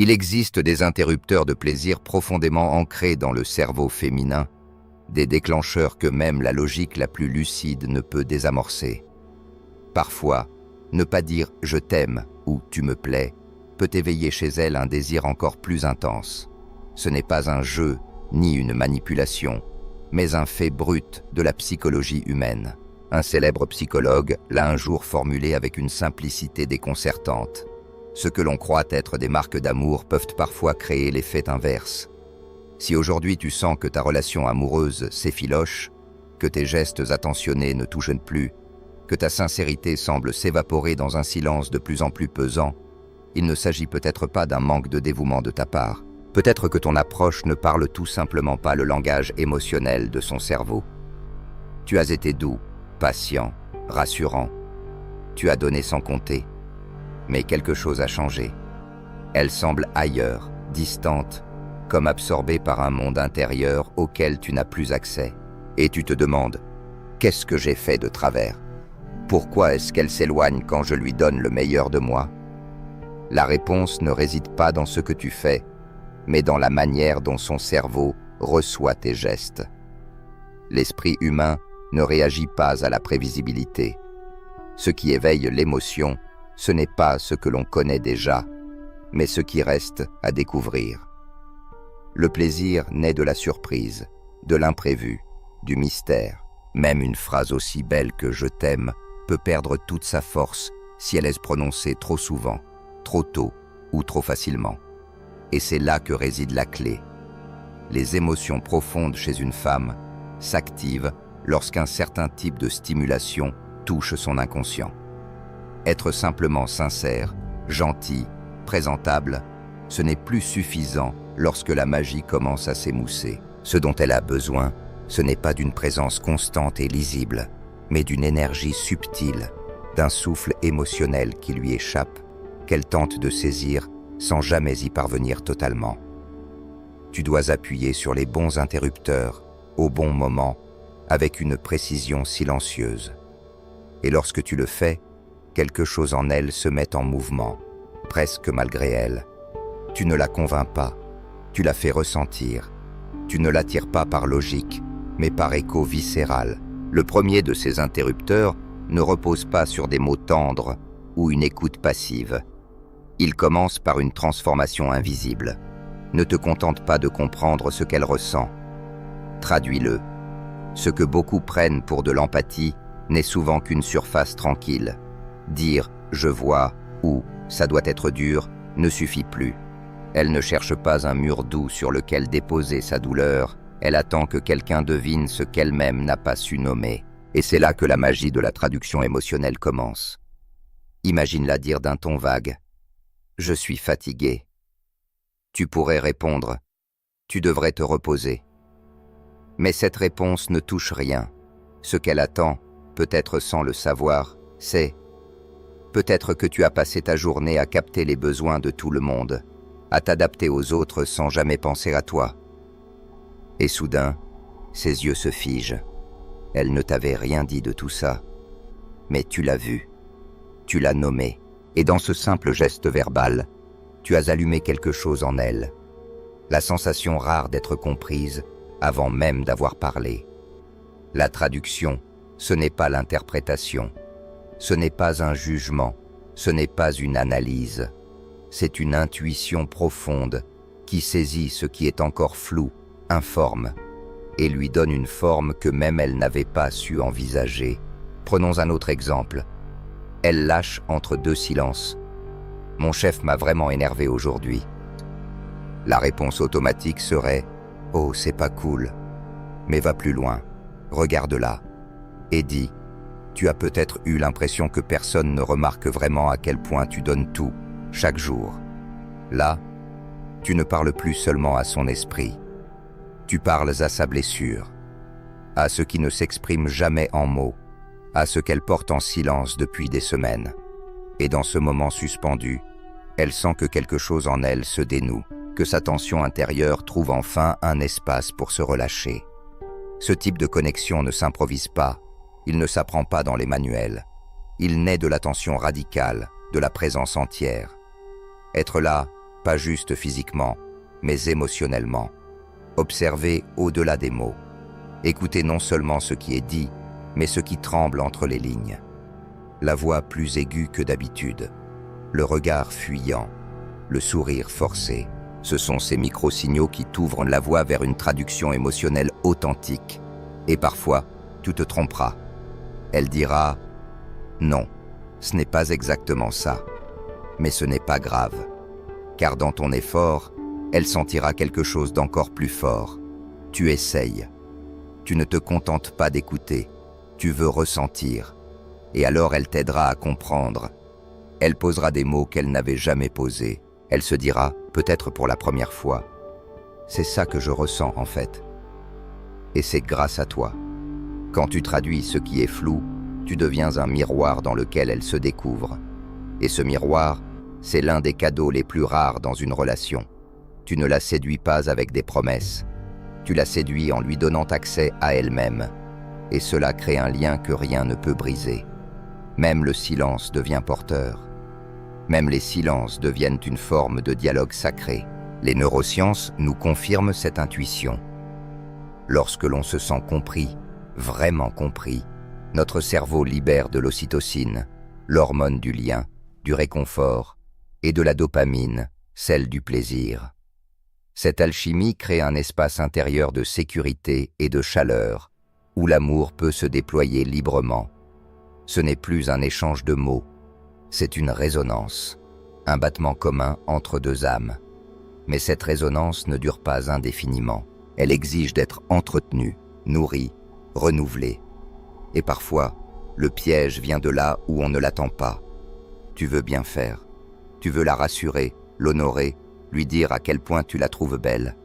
Il existe des interrupteurs de plaisir profondément ancrés dans le cerveau féminin, des déclencheurs que même la logique la plus lucide ne peut désamorcer. Parfois, ne pas dire « je t'aime » ou « tu me plais » peut éveiller chez elle un désir encore plus intense. Ce n'est pas un jeu, ni une manipulation, mais un fait brut de la psychologie humaine. Un célèbre psychologue l'a un jour formulé avec une simplicité déconcertante. Ce que l'on croit être des marques d'amour peuvent parfois créer l'effet inverse. Si aujourd'hui tu sens que ta relation amoureuse s'effiloche, que tes gestes attentionnés ne touchent plus, que ta sincérité semble s'évaporer dans un silence de plus en plus pesant, il ne s'agit peut-être pas d'un manque de dévouement de ta part. Peut-être que ton approche ne parle tout simplement pas le langage émotionnel de son cerveau. Tu as été doux, patient, rassurant. Tu as donné sans compter. Mais quelque chose a changé. Elle semble ailleurs, distante, comme absorbée par un monde intérieur auquel tu n'as plus accès. Et tu te demandes, qu'est-ce que j'ai fait de travers? Pourquoi est-ce qu'elle s'éloigne quand je lui donne le meilleur de moi? La réponse ne réside pas dans ce que tu fais, mais dans la manière dont son cerveau reçoit tes gestes. L'esprit humain ne réagit pas à la prévisibilité. Ce qui éveille l'émotion, ce n'est pas ce que l'on connaît déjà, mais ce qui reste à découvrir. Le plaisir naît de la surprise, de l'imprévu, du mystère. Même une phrase aussi belle que « je t'aime » peut perdre toute sa force si elle est prononcée trop souvent, trop tôt ou trop facilement. Et c'est là que réside la clé. Les émotions profondes chez une femme s'activent lorsqu'un certain type de stimulation touche son inconscient. Être simplement sincère, gentil, présentable, ce n'est plus suffisant lorsque la magie commence à s'émousser. Ce dont elle a besoin, ce n'est pas d'une présence constante et lisible, mais d'une énergie subtile, d'un souffle émotionnel qui lui échappe, qu'elle tente de saisir sans jamais y parvenir totalement. Tu dois appuyer sur les bons interrupteurs, au bon moment, avec une précision silencieuse. Et lorsque tu le fais, quelque chose en elle se met en mouvement, presque malgré elle. Tu ne la convaincs pas, tu la fais ressentir. Tu ne l'attires pas par logique, mais par écho viscéral. Le premier de ces interrupteurs ne repose pas sur des mots tendres ou une écoute passive. Il commence par une transformation invisible. Ne te contente pas de comprendre ce qu'elle ressent. Traduis-le. Ce que beaucoup prennent pour de l'empathie n'est souvent qu'une surface tranquille. Dire « je vois » ou « ça doit être dur » ne suffit plus. Elle ne cherche pas un mur doux sur lequel déposer sa douleur, elle attend que quelqu'un devine ce qu'elle-même n'a pas su nommer. Et c'est là que la magie de la traduction émotionnelle commence. Imagine-la dire d'un ton vague « je suis fatigué ». Tu pourrais répondre « tu devrais te reposer ». Mais cette réponse ne touche rien. Ce qu'elle attend, peut-être sans le savoir, c'est « peut-être que tu as passé ta journée à capter les besoins de tout le monde, à t'adapter aux autres sans jamais penser à toi. » Et soudain, ses yeux se figent. Elle ne t'avait rien dit de tout ça. Mais tu l'as vu, tu l'as nommé, et dans ce simple geste verbal, tu as allumé quelque chose en elle. La sensation rare d'être comprise avant même d'avoir parlé. La traduction, ce n'est pas l'interprétation. Ce n'est pas un jugement, ce n'est pas une analyse. C'est une intuition profonde qui saisit ce qui est encore flou, informe, et lui donne une forme que même elle n'avait pas su envisager. Prenons un autre exemple. Elle lâche entre deux silences. « Mon chef m'a vraiment énervé aujourd'hui. » La réponse automatique serait « Oh, c'est pas cool. » Mais va plus loin, regarde-la, et dis « Tu as peut-être eu l'impression que personne ne remarque vraiment à quel point tu donnes tout, chaque jour. » Là, tu ne parles plus seulement à son esprit. Tu parles à sa blessure, à ce qui ne s'exprime jamais en mots, à ce qu'elle porte en silence depuis des semaines. Et dans ce moment suspendu, elle sent que quelque chose en elle se dénoue, que sa tension intérieure trouve enfin un espace pour se relâcher. Ce type de connexion ne s'improvise pas, il ne s'apprend pas dans les manuels. Il naît de l'attention radicale, de la présence entière. Être là, pas juste physiquement, mais émotionnellement. Observez au-delà des mots. Écoutez non seulement ce qui est dit, mais ce qui tremble entre les lignes. La voix plus aiguë que d'habitude, le regard fuyant, le sourire forcé. Ce sont ces micro-signaux qui t'ouvrent la voie vers une traduction émotionnelle authentique. Et parfois, tu te tromperas. Elle dira « Non, ce n'est pas exactement ça. » Mais ce n'est pas grave. Car dans ton effort, elle sentira quelque chose d'encore plus fort. Tu essayes. Tu ne te contentes pas d'écouter. Tu veux ressentir. Et alors elle t'aidera à comprendre. Elle posera des mots qu'elle n'avait jamais posés. Elle se dira, peut-être pour la première fois, « C'est ça que je ressens en fait. » Et c'est grâce à toi. Quand tu traduis ce qui est flou, tu deviens un miroir dans lequel elle se découvre. Et ce miroir, c'est l'un des cadeaux les plus rares dans une relation. Tu ne la séduis pas avec des promesses. Tu la séduis en lui donnant accès à elle-même. Et cela crée un lien que rien ne peut briser. Même le silence devient porteur. Même les silences deviennent une forme de dialogue sacré. Les neurosciences nous confirment cette intuition. Lorsque l'on se sent compris, vraiment compris, notre cerveau libère de l'ocytocine, l'hormone du lien, du réconfort, et de la dopamine, celle du plaisir. Cette alchimie crée un espace intérieur de sécurité et de chaleur, où l'amour peut se déployer librement. Ce n'est plus un échange de mots, c'est une résonance, un battement commun entre deux âmes. Mais cette résonance ne dure pas indéfiniment. Elle exige d'être entretenue, nourrie, renouvelée. Et parfois, le piège vient de là où on ne l'attend pas. Tu veux bien faire. Tu veux la rassurer, l'honorer, lui dire à quel point tu la trouves belle.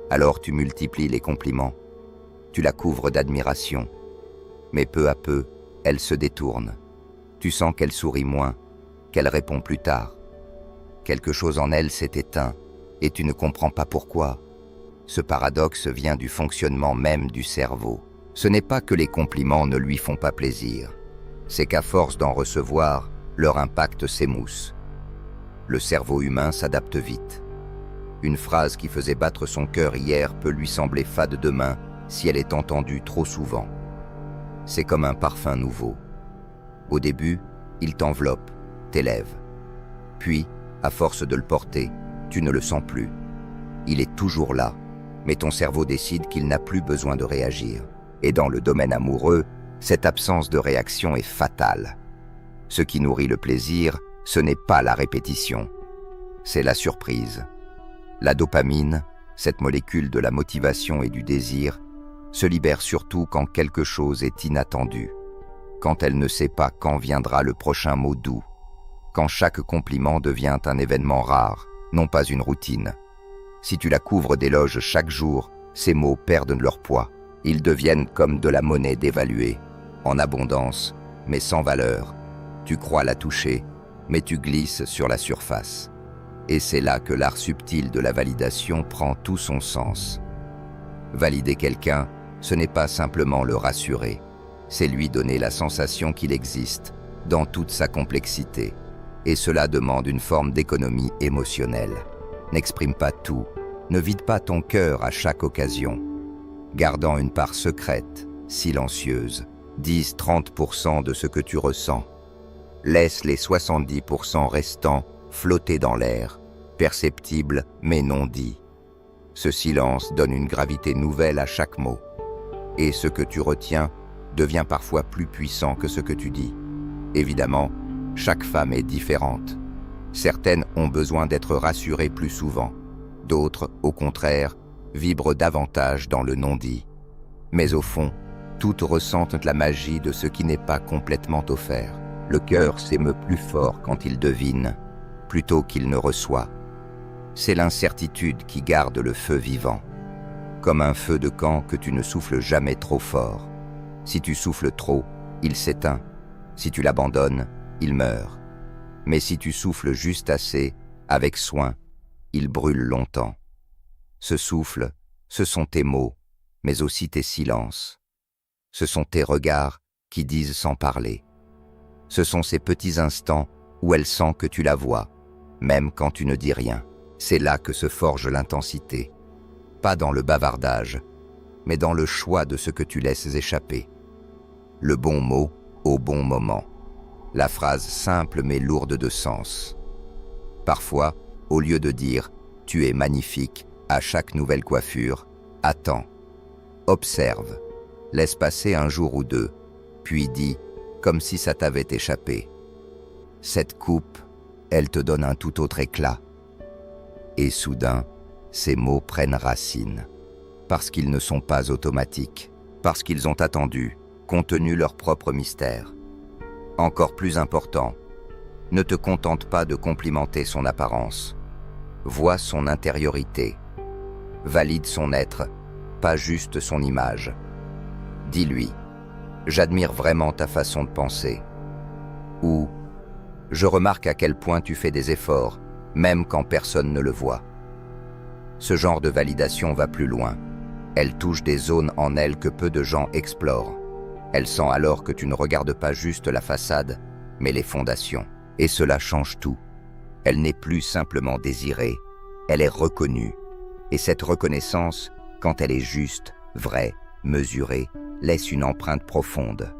Alors tu multiplies les compliments. Tu la couvres d'admiration. Mais peu à peu, elle se détourne. Tu sens qu'elle sourit moins, qu'elle répond plus tard. Quelque chose en elle s'est éteint, et tu ne comprends pas pourquoi. Ce paradoxe vient du fonctionnement même du cerveau. Ce n'est pas que les compliments ne lui font pas plaisir, c'est qu'à force d'en recevoir, leur impact s'émousse. Le cerveau humain s'adapte vite. Une phrase qui faisait battre son cœur hier peut lui sembler fade demain si elle est entendue trop souvent. C'est comme un parfum nouveau. Au début, il t'enveloppe, t'élève. Puis, à force de le porter, tu ne le sens plus. Il est toujours là, mais ton cerveau décide qu'il n'a plus besoin de réagir. Et dans le domaine amoureux, cette absence de réaction est fatale. Ce qui nourrit le plaisir, ce n'est pas la répétition, c'est la surprise. La dopamine, cette molécule de la motivation et du désir, se libère surtout quand quelque chose est inattendu, quand elle ne sait pas quand viendra le prochain mot doux, quand chaque compliment devient un événement rare, non pas une routine. Si tu la couvres d'éloges chaque jour, ces mots perdent leur poids. Ils deviennent comme de la monnaie dévaluée, en abondance, mais sans valeur. Tu crois la toucher, mais tu glisses sur la surface. Et c'est là que l'art subtil de la validation prend tout son sens. Valider quelqu'un, ce n'est pas simplement le rassurer, c'est lui donner la sensation qu'il existe, dans toute sa complexité. Et cela demande une forme d'économie émotionnelle. N'exprime pas tout, ne vide pas ton cœur à chaque occasion. Gardant une part secrète, silencieuse, 10-30% de ce que tu ressens. Laisse les 70% restants flotter dans l'air, perceptibles mais non dits. Ce silence donne une gravité nouvelle à chaque mot. Et ce que tu retiens devient parfois plus puissant que ce que tu dis. Évidemment, chaque femme est différente. Certaines ont besoin d'être rassurées plus souvent. D'autres, au contraire, vibrent davantage dans le non-dit. Mais au fond, toutes ressentent la magie de ce qui n'est pas complètement offert. Le cœur s'émeut plus fort quand il devine, plutôt qu'il ne reçoit. C'est l'incertitude qui garde le feu vivant, comme un feu de camp que tu ne souffles jamais trop fort. Si tu souffles trop, il s'éteint. Si tu l'abandonnes, il meurt. Mais si tu souffles juste assez, avec soin, il brûle longtemps. Ce souffle, ce sont tes mots, mais aussi tes silences. Ce sont tes regards qui disent sans parler. Ce sont ces petits instants où elle sent que tu la vois, même quand tu ne dis rien. C'est là que se forge l'intensité, pas dans le bavardage, mais dans le choix de ce que tu laisses échapper. Le bon mot au bon moment. La phrase simple mais lourde de sens. Parfois, au lieu de dire « tu es magnifique » à chaque nouvelle coiffure, attends, observe, laisse passer un jour ou deux, puis dis comme si ça t'avait échappé. Cette coupe, elle te donne un tout autre éclat. Et soudain, ces mots prennent racine, parce qu'ils ne sont pas automatiques, parce qu'ils ont attendu, contenu leur propre mystère. Encore plus important, ne te contente pas de complimenter son apparence. Vois son intériorité. Valide son être, pas juste son image. Dis-lui, j'admire vraiment ta façon de penser. Ou, je remarque à quel point tu fais des efforts, même quand personne ne le voit. Ce genre de validation va plus loin. Elle touche des zones en elle que peu de gens explorent. Elle sent alors que tu ne regardes pas juste la façade, mais les fondations. Et cela change tout. Elle n'est plus simplement désirée, elle est reconnue. Et cette reconnaissance, quand elle est juste, vraie, mesurée, laisse une empreinte profonde.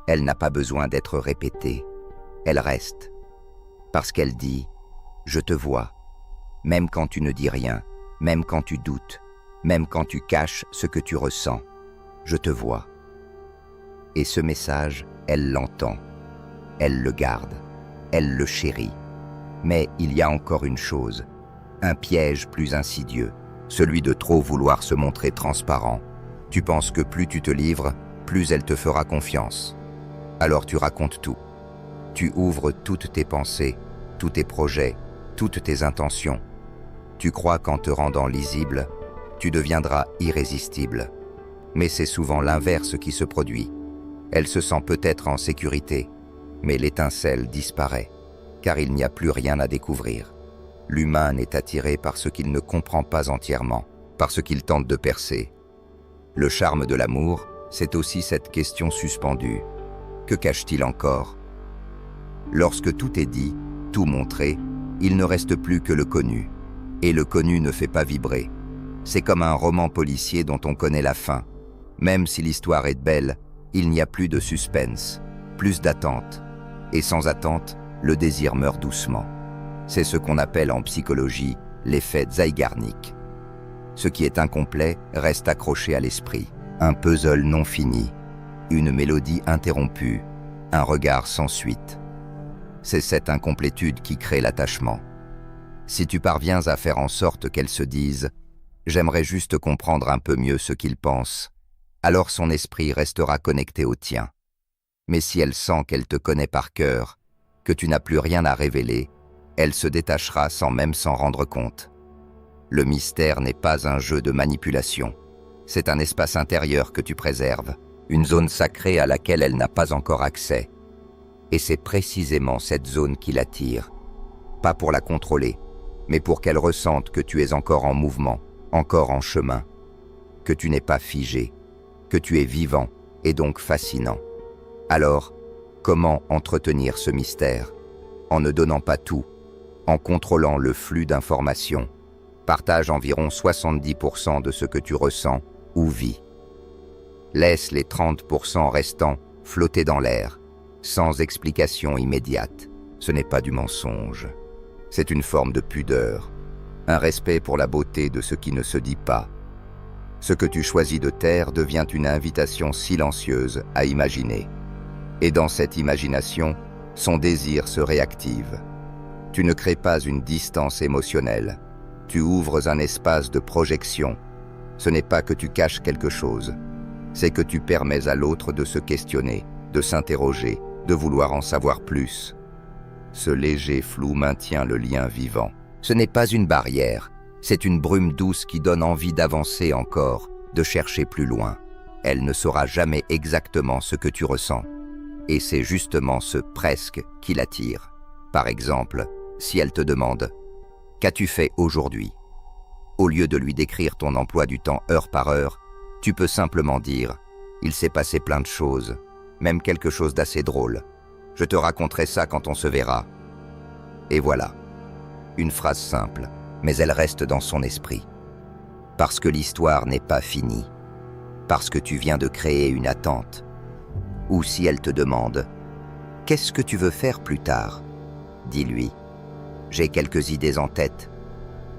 Elle n'a pas besoin d'être répétée. Elle reste. Parce qu'elle dit « Je te vois », même quand tu ne dis rien, même quand tu doutes, même quand tu caches ce que tu ressens. Je te vois. Et ce message, elle l'entend. Elle le garde. Elle le chérit. Mais il y a encore une chose, un piège plus insidieux, celui de trop vouloir se montrer transparent. Tu penses que plus tu te livres, plus elle te fera confiance. Alors tu racontes tout. Tu ouvres toutes tes pensées, tous tes projets, toutes tes intentions. Tu crois qu'en te rendant lisible, tu deviendras irrésistible. Mais c'est souvent l'inverse qui se produit. Elle se sent peut-être en sécurité, mais l'étincelle disparaît, car il n'y a plus rien à découvrir. L'humain n'est attiré par ce qu'il ne comprend pas entièrement, par ce qu'il tente de percer. Le charme de l'amour, c'est aussi cette question suspendue. Que cache-t-il encore? Lorsque tout est dit, tout montré, il ne reste plus que le connu. Et le connu ne fait pas vibrer. C'est comme un roman policier dont on connaît la fin. Même si l'histoire est belle, il n'y a plus de suspense, plus d'attente. Et sans attente, le désir meurt doucement. C'est ce qu'on appelle en psychologie l'effet Zeigarnik. Ce qui est incomplet reste accroché à l'esprit. Un puzzle non fini, une mélodie interrompue, un regard sans suite. C'est cette incomplétude qui crée l'attachement. Si tu parviens à faire en sorte qu'elle se dise « J'aimerais juste comprendre un peu mieux ce qu'il pense », alors son esprit restera connecté au tien. Mais si elle sent qu'elle te connaît par cœur, que tu n'as plus rien à révéler, elle se détachera sans même s'en rendre compte. Le mystère n'est pas un jeu de manipulation. C'est un espace intérieur que tu préserves, une zone sacrée à laquelle elle n'a pas encore accès. Et c'est précisément cette zone qui l'attire. Pas pour la contrôler, mais pour qu'elle ressente que tu es encore en mouvement, encore en chemin, que tu n'es pas figé, que tu es vivant et donc fascinant. Alors, comment entretenir ce mystère? En ne donnant pas tout, en contrôlant le flux d'informations. Partage environ 70% de ce que tu ressens ou vis. Laisse les 30% restants flotter dans l'air, sans explication immédiate. Ce n'est pas du mensonge. C'est une forme de pudeur, un respect pour la beauté de ce qui ne se dit pas. Ce que tu choisis de taire devient une invitation silencieuse à imaginer. Et dans cette imagination, son désir se réactive. Tu ne crées pas une distance émotionnelle. Tu ouvres un espace de projection. Ce n'est pas que tu caches quelque chose. C'est que tu permets à l'autre de se questionner, de s'interroger, de vouloir en savoir plus. Ce léger flou maintient le lien vivant. Ce n'est pas une barrière, c'est une brume douce qui donne envie d'avancer encore, de chercher plus loin. Elle ne saura jamais exactement ce que tu ressens. Et c'est justement ce presque qui l'attire. Par exemple, si elle te demande « Qu'as-tu fait aujourd'hui ?» Au lieu de lui décrire ton emploi du temps heure par heure, tu peux simplement dire « Il s'est passé plein de choses, même quelque chose d'assez drôle. Je te raconterai ça quand on se verra. » Et voilà, une phrase simple, mais elle reste dans son esprit. Parce que l'histoire n'est pas finie, parce que tu viens de créer une attente. Ou si elle te demande « Qu'est-ce que tu veux faire plus tard ?» Dis-lui « J'ai quelques idées en tête,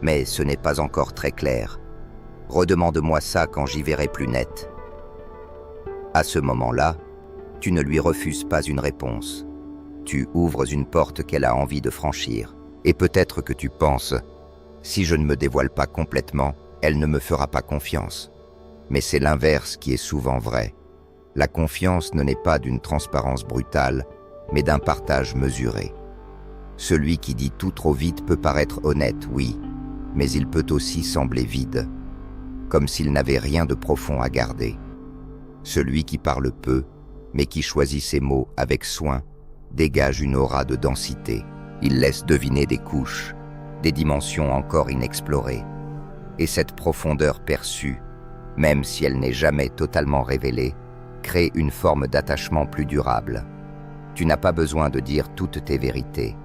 mais ce n'est pas encore très clair. Redemande-moi ça quand j'y verrai plus net. » À ce moment-là, tu ne lui refuses pas une réponse. Tu ouvres une porte qu'elle a envie de franchir. Et peut-être que tu penses « Si je ne me dévoile pas complètement, elle ne me fera pas confiance. » Mais c'est l'inverse qui est souvent vrai. La confiance ne naît pas d'une transparence brutale, mais d'un partage mesuré. Celui qui dit tout trop vite peut paraître honnête, oui, mais il peut aussi sembler vide, comme s'il n'avait rien de profond à garder. Celui qui parle peu, mais qui choisit ses mots avec soin, dégage une aura de densité. Il laisse deviner des couches, des dimensions encore inexplorées. Et cette profondeur perçue, même si elle n'est jamais totalement révélée, crée une forme d'attachement plus durable. Tu n'as pas besoin de dire toutes tes vérités.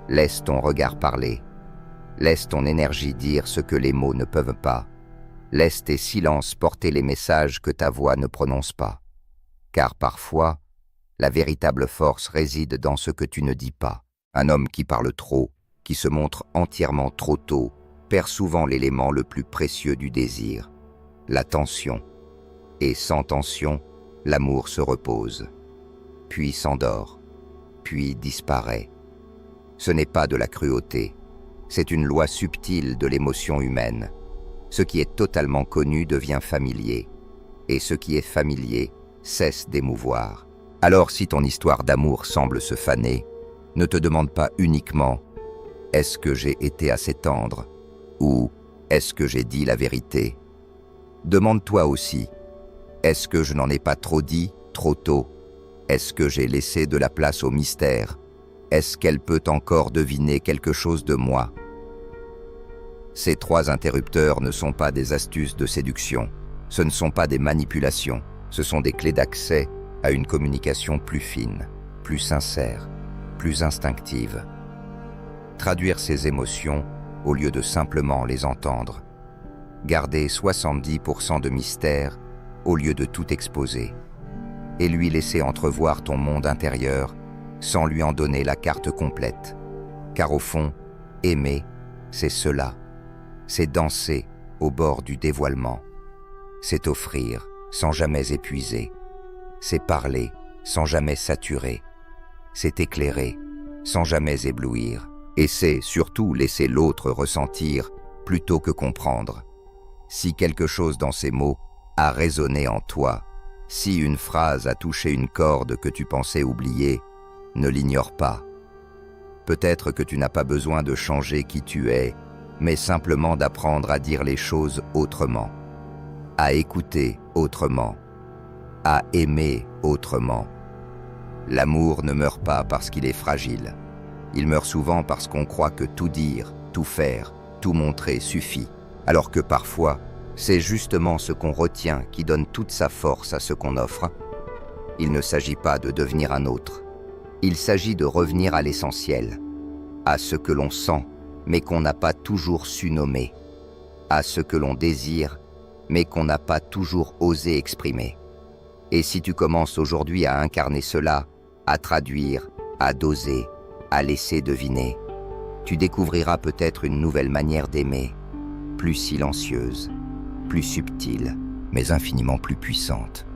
Laisse ton regard parler. Laisse ton énergie dire ce que les mots ne peuvent pas. Laisse tes silences porter les messages que ta voix ne prononce pas. Car parfois, la véritable force réside dans ce que tu ne dis pas. Un homme qui parle trop, qui se montre entièrement trop tôt, perd souvent l'élément le plus précieux du désir, la tension. Et sans tension, l'amour se repose, puis s'endort, puis disparaît. Ce n'est pas de la cruauté, c'est une loi subtile de l'émotion humaine. Ce qui est totalement connu devient familier, et ce qui est familier cesse d'émouvoir. Alors si ton histoire d'amour semble se faner, ne te demande pas uniquement « Est-ce que j'ai été assez tendre ?» ou « Est-ce que j'ai dit la vérité ?» Demande-toi aussi « Est-ce que je n'en ai pas trop dit, trop tôt ? Est-ce que j'ai laissé de la place au mystère ? Est-ce qu'elle peut encore deviner quelque chose de moi ?» Ces 3 interrupteurs ne sont pas des astuces de séduction, ce ne sont pas des manipulations, ce sont des clés d'accès à une communication plus fine, plus sincère, plus instinctive. Traduire ses émotions au lieu de simplement les entendre. Garder 70% de mystère au lieu de tout exposer. Et lui laisser entrevoir ton monde intérieur sans lui en donner la carte complète. Car au fond, aimer, c'est cela. C'est danser au bord du dévoilement. C'est offrir sans jamais épuiser. C'est parler sans jamais saturer. C'est éclairer sans jamais éblouir. Et c'est surtout laisser l'autre ressentir plutôt que comprendre. Si quelque chose dans ces mots a résonné en toi, si une phrase a touché une corde que tu pensais oublier, ne l'ignore pas. Peut-être que tu n'as pas besoin de changer qui tu es, mais simplement d'apprendre à dire les choses autrement, à écouter autrement, à aimer autrement. L'amour ne meurt pas parce qu'il est fragile. Il meurt souvent parce qu'on croit que tout dire, tout faire, tout montrer suffit, alors que parfois, c'est justement ce qu'on retient qui donne toute sa force à ce qu'on offre. Il ne s'agit pas de devenir un autre. Il s'agit de revenir à l'essentiel, à ce que l'on sent, mais qu'on n'a pas toujours su nommer, à ce que l'on désire, mais qu'on n'a pas toujours osé exprimer. Et si tu commences aujourd'hui à incarner cela, à traduire, à doser, à laisser deviner, tu découvriras peut-être une nouvelle manière d'aimer, plus silencieuse, plus subtile, mais infiniment plus puissante.